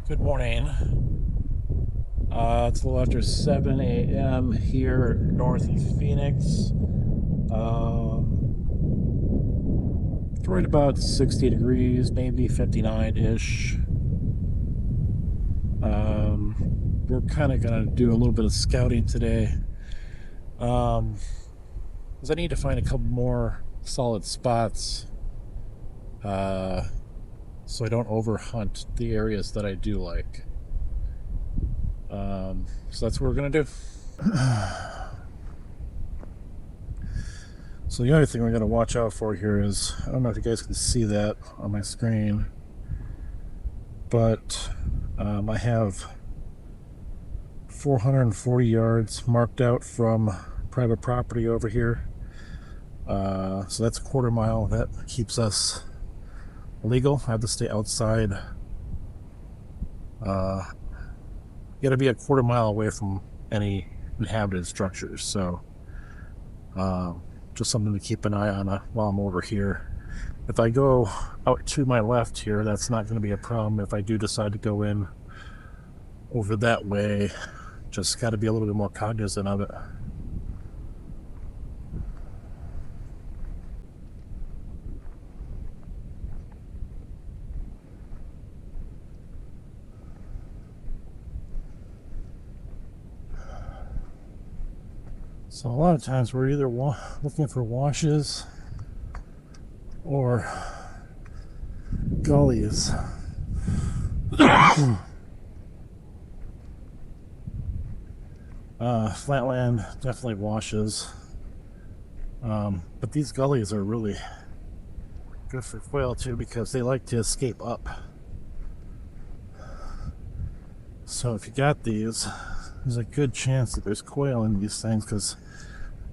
Good morning. It's a little after 7 a.m. here north of Phoenix. It's right about 60 degrees, maybe 59-ish. We're kind of going to do a little bit of scouting today. Because I need to find a couple more solid spots so I don't overhunt the areas that I do like. So that's what we're going to do. So the other thing we're going to watch out for here is, I don't know if you guys can see that on my screen, but I have 440 yards marked out from private property over here. So that's a quarter mile. That keeps us legal. I have to stay outside. You got to be a quarter mile away from any inhabited structures. So just something to keep an eye on while I'm over here. If I go out to my left here, that's not going to be a problem. If I do decide to go in over that way, just got to be a little bit more cognizant of it. So a lot of times we're either looking for washes or gullies. Flatland definitely washes, but these gullies are really good for quail too because they like to escape up. So if you got these, there's a good chance that there's quail in these things because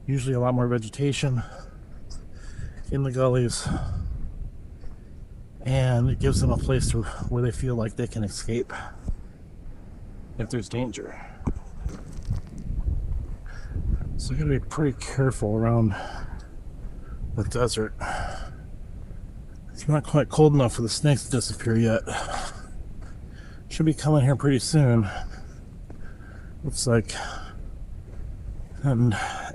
usually a lot more vegetation in the gullies, and it gives them a place where they feel like they can escape if there's danger. So you gotta be pretty careful around the desert. It's not quite cold enough for the snakes to disappear yet. Should be coming here pretty soon. Looks like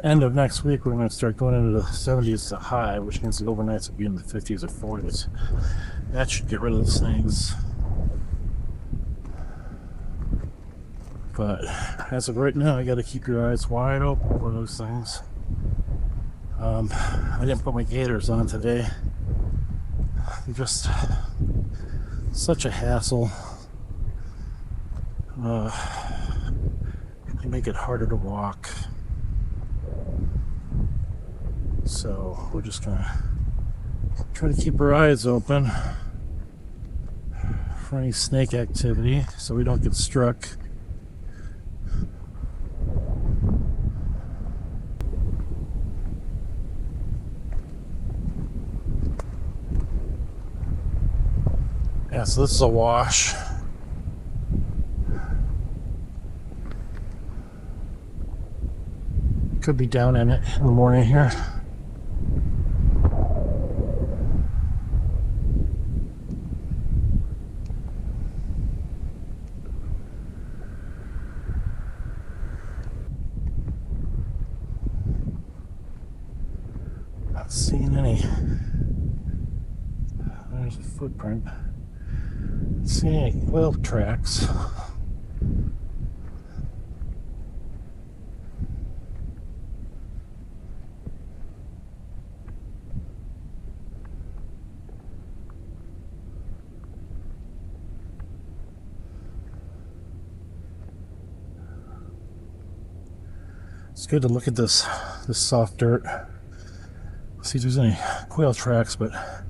end of next week we're going to start going into the 70s to high, which means the overnights will be in the 50s or 40s. That should get rid of the snakes. But as of right now, you got to keep your eyes wide open for those things. I didn't put my gaiters on today. They're just such a hassle. They make it harder to walk. So we're just gonna try to keep our eyes open for any snake activity so we don't get struck. Yeah, so this is a wash. Could be down in it in the morning here. Not seeing any. There's a footprint. Not seeing any quail tracks. It's good to look at this soft dirt. See if there's any quail tracks, but I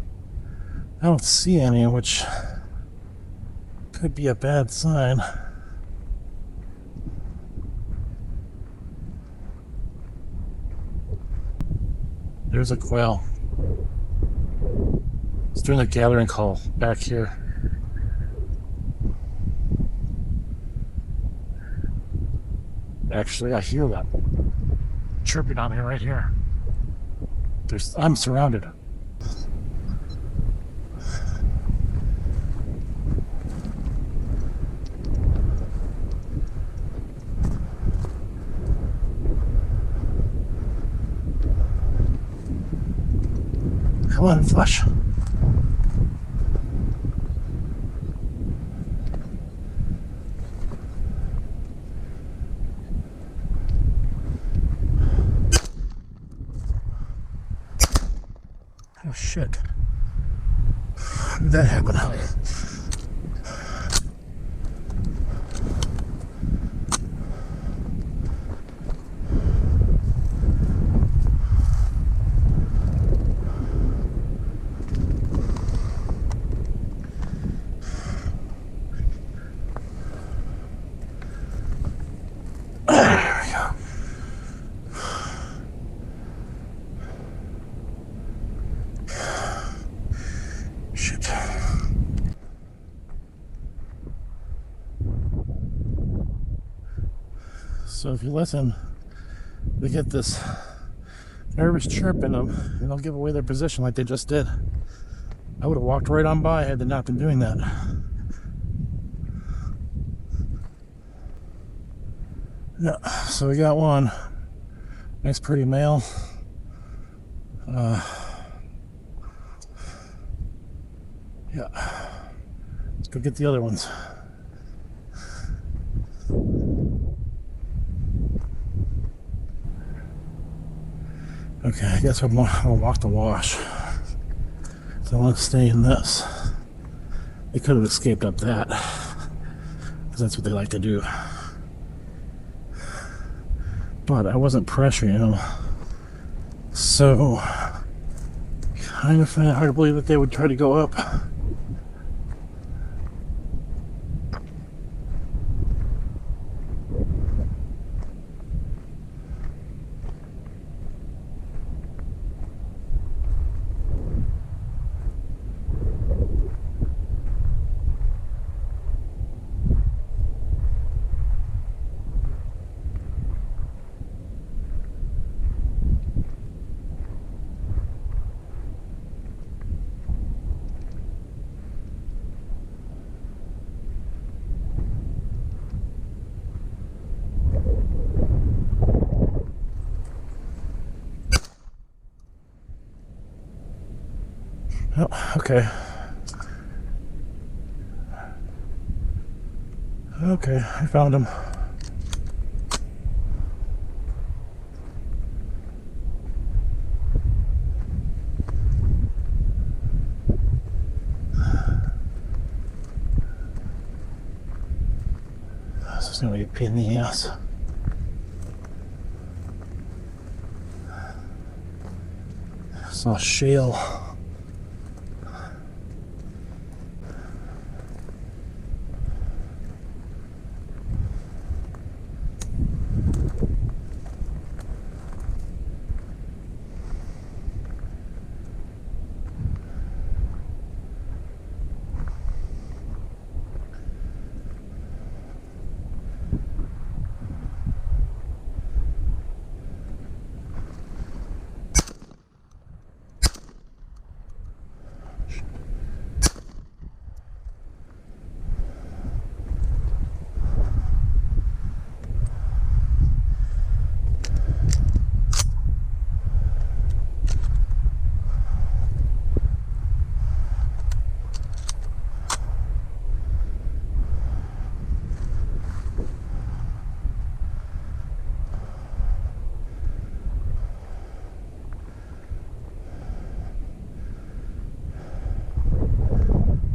don't see any, which could be a bad sign. There's a quail. It's doing a gathering call back here. Actually, I hear that chirping on me right here. I'm surrounded. Come on, flush. Oh shit. How did that happen, huh? There we go. Shit. So if you listen, they get this nervous chirp in them and they'll give away their position like they just did. I would have walked right on by had they not been doing that. Yeah, so we got one. Nice pretty male. Yeah. Let's go get the other ones. Okay, I guess I'm gonna walk the wash. So I want to stay in this. They could have escaped up that, because that's what they like to do. But I wasn't pressuring them. So, kind of find it hard to believe that they would try to go up. Oh, okay. Okay, I found him. This is gonna be a pain in the ass. It's all shale.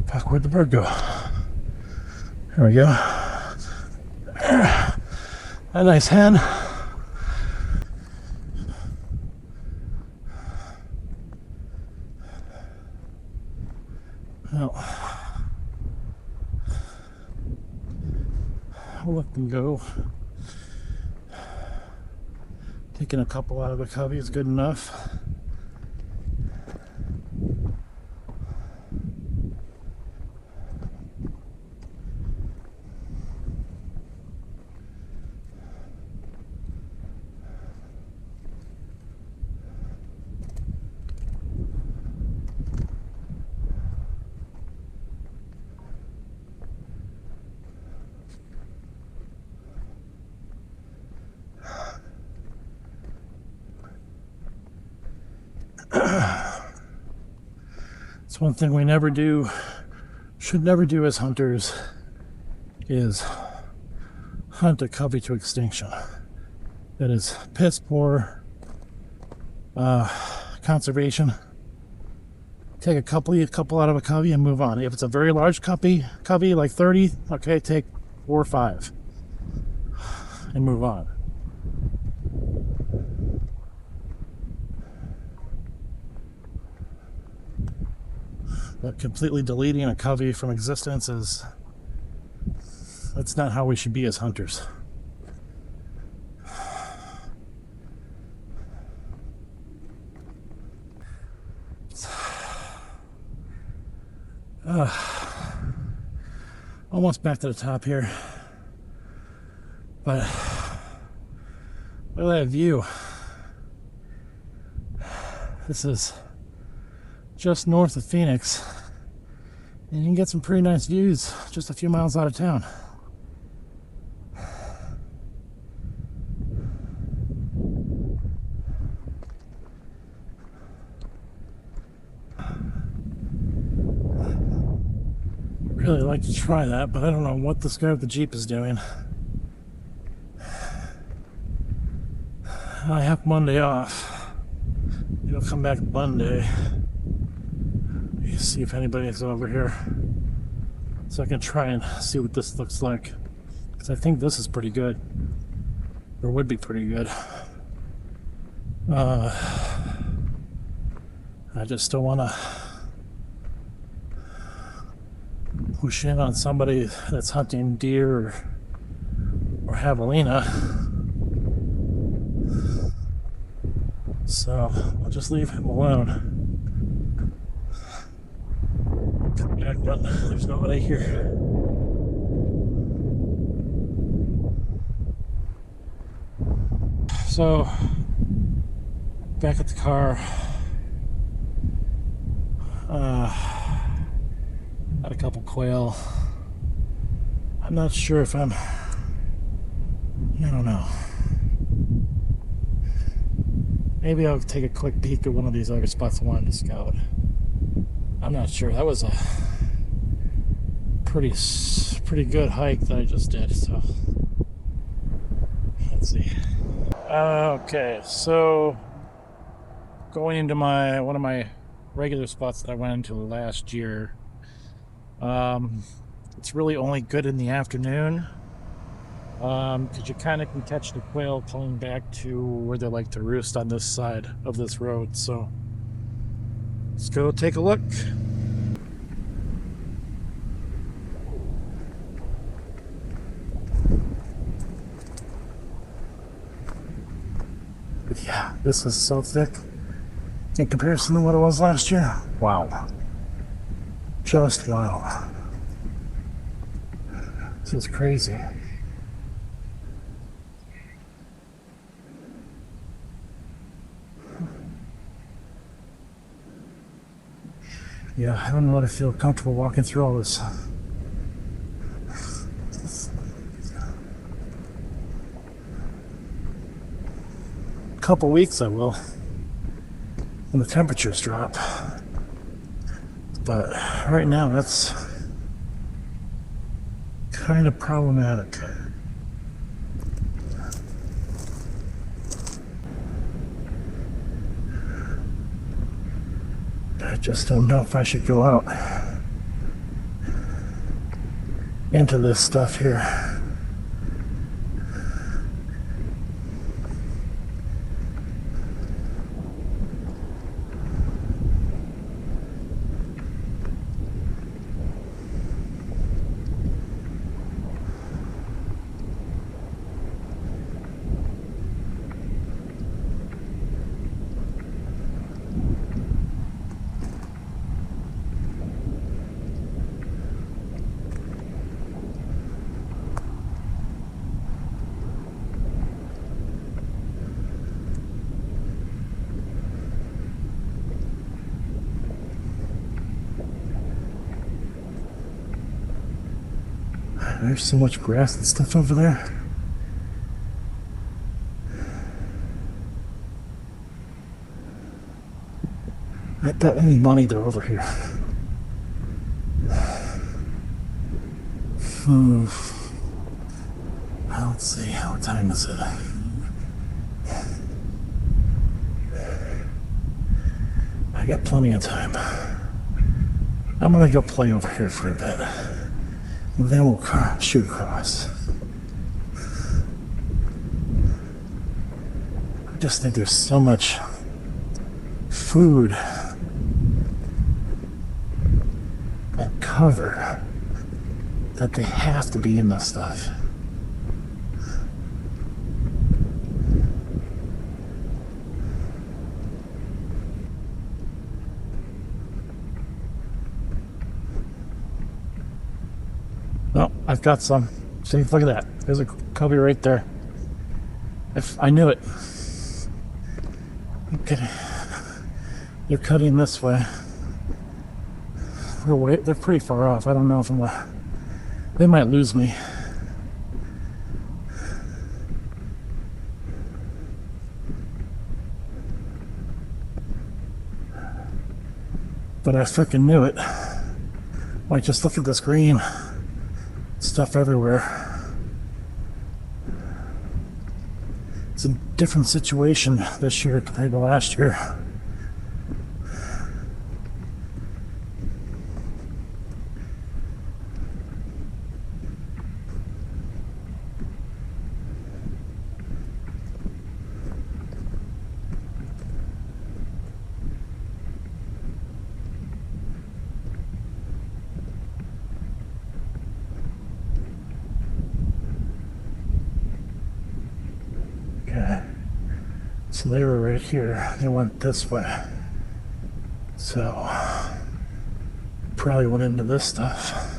Fuck, where'd the bird go? There we go. A nice hen. Well, I'll let them go. Taking a couple out of the covey is good enough. That's one thing we never do, should never do as hunters, is hunt a covey to extinction. That is piss poor conservation. Take a couple out of a covey and move on. If it's a very large covey like 30, okay, take 4 or 5 and move on. But completely deleting a covey from existence that's not how we should be as hunters. Almost back to the top here, but look at that view. This is just north of Phoenix, and you can get some pretty nice views just a few miles out of town. Really like to try that, but I don't know what this guy with the Jeep is doing. I have Monday off. He'll come back Monday. See if anybody's over here, so I can try and see what this looks like, because I think this is pretty good, or would be pretty good. I just don't want to push in on somebody that's hunting deer or javelina, so I'll just leave him alone. But there's nobody here. So back at the car, had a couple quail. I'm not sure if I don't know. Maybe I'll take a quick peek at one of these other spots I wanted to scout. I'm not sure. That was a pretty good hike that I just did, so let's see. Okay, so going into one of my regular spots that I went into last year, it's really only good in the afternoon, because you kind of can catch the quail coming back to where they like to roost on this side of this road. So let's go take a look. But yeah, this is so thick in comparison to what it was last year. Wow. Just wow. This is crazy. Yeah, I don't know if I feel comfortable walking through all this. Couple weeks I will, when the temperatures drop, but right now that's kind of problematic. I just don't know if I should go out into this stuff here. There's so much grass and stuff over there. Not that any money they're over here. Let's see, what time is it? I got plenty of time. I'm gonna go play over here for a bit. And then we'll shoot across. I just think there's so much food and cover that they have to be in this stuff. Oh, I've got some. See, look at that. There's a Covey right there. I knew it. Okay. They're cutting this way. They're pretty far off. I don't know if they might lose me. But I freaking knew it. Like, just look at this green. Stuff everywhere. It's a different situation this year compared to last year. So they were right here. They went this way. So probably went into this stuff.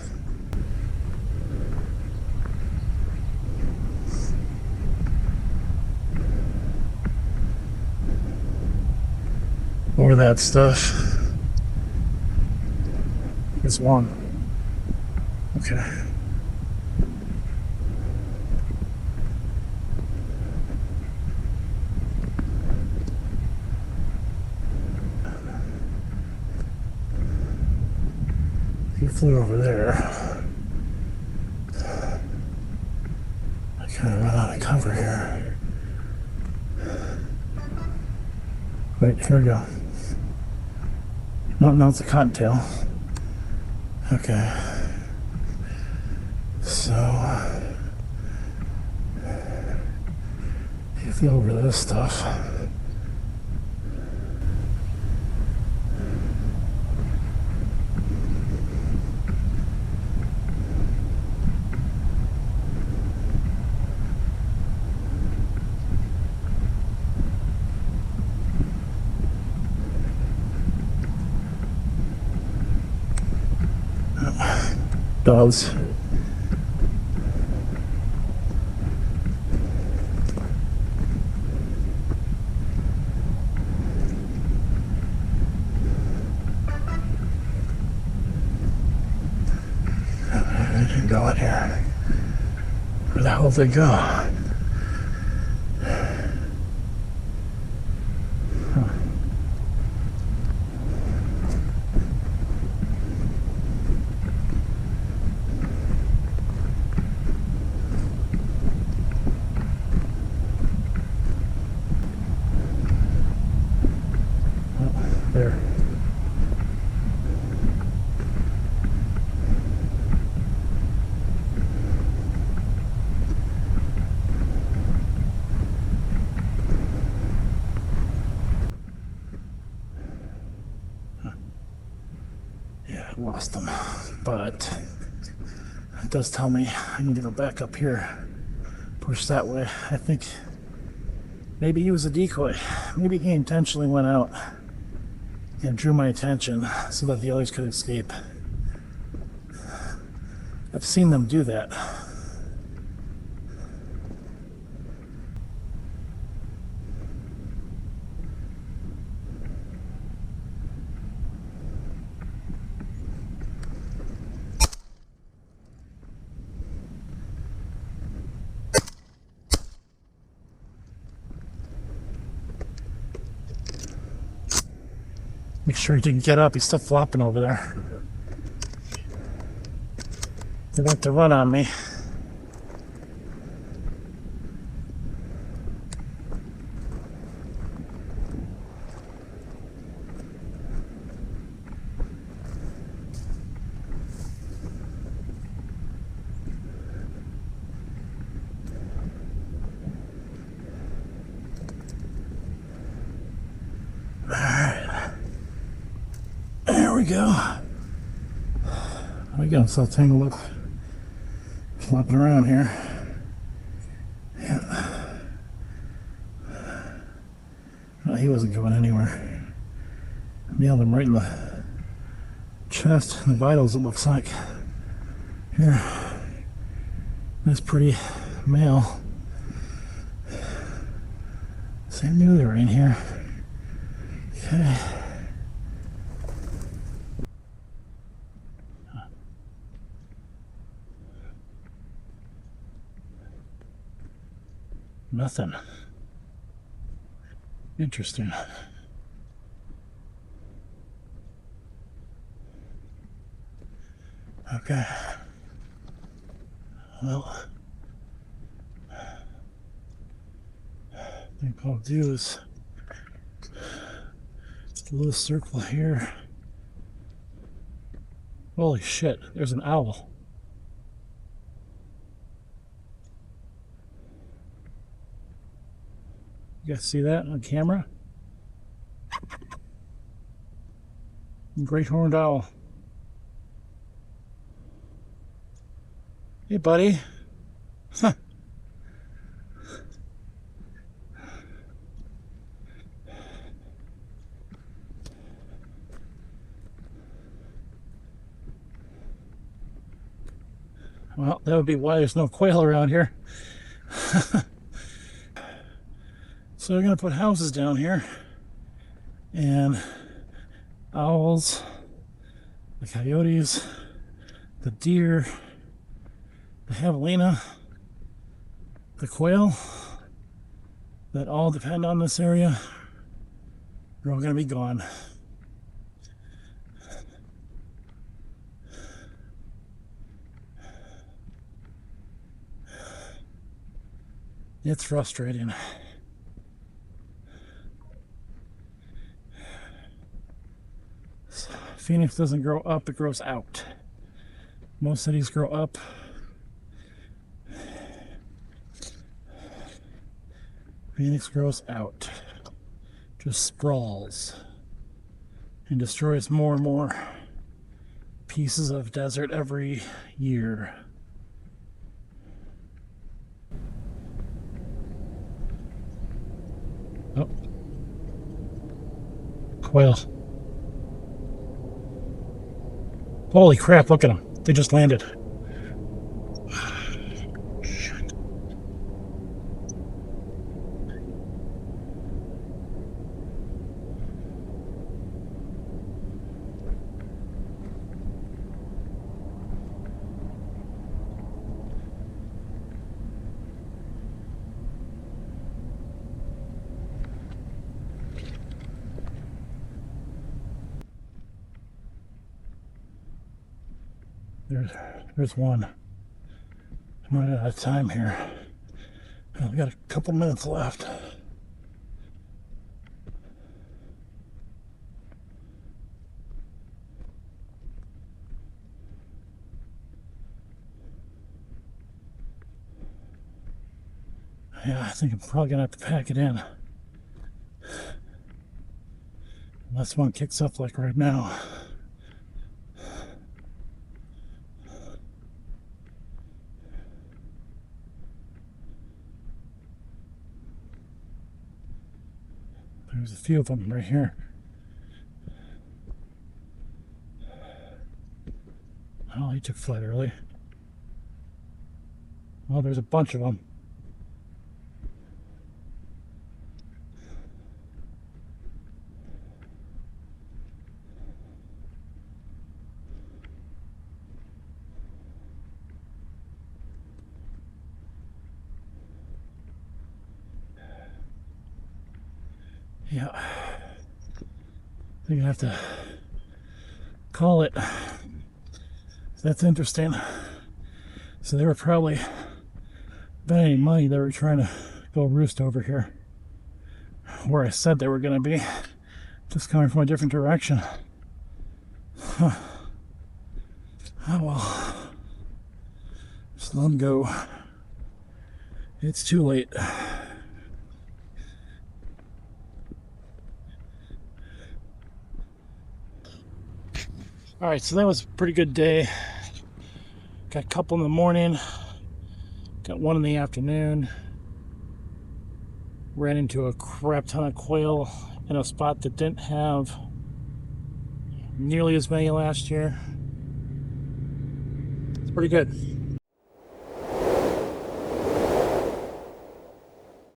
Or that stuff. There's one. Okay. He flew over there. I kind of run out of cover here. Wait, here we go. No, it's a cottontail. Okay. So, you feel over this stuff. Doves. They didn't go in here. Where the hell did they go? There. Yeah, I lost them. But it does tell me I need to go back up here. Push that way. I think maybe he was a decoy. Maybe he intentionally went out and drew my attention so that the others could escape. I've seen them do that. Make sure he didn't get up. He's still flopping over there. about to run on me. There we go. We got so tangled up, flopping around here. Yeah. Well, he wasn't going anywhere. Nailed him right in the chest, the vitals, it looks like. Here. That's pretty male. So I knew they were in here. Okay. Nothing. Interesting. Okay. Well, I think I'll do is a little circle here. Holy shit, there's an owl. You guys see that on camera? Great horned owl. Hey, buddy. Huh. Well, that would be why there's no quail around here. So we're going to put houses down here, and owls, the coyotes, the deer, the javelina, the quail, that all depend on this area, are all going to be gone. It's frustrating. Phoenix doesn't grow up, it grows out. Most cities grow up. Phoenix grows out. Just sprawls and destroys more and more pieces of desert every year. Oh. Quail. Holy crap, look at them. They just landed. Shit. There's one. I'm running out of time here. I've got a couple minutes left. Yeah, I think I'm probably gonna have to pack it in. Unless one kicks up like right now. There's a few of them right here. Oh, he took flight early. Oh, there's a bunch of them. Yeah, I think I have to call it. That's interesting. So they were probably betting money they were trying to go roost over here, where I said they were going to be, just coming from a different direction. Huh. Oh well. Just let them go. It's too late. Alright, so that was a pretty good day. Got a couple in the morning, got one in the afternoon. Ran into a crap ton of quail in a spot that didn't have nearly as many last year. It's pretty good.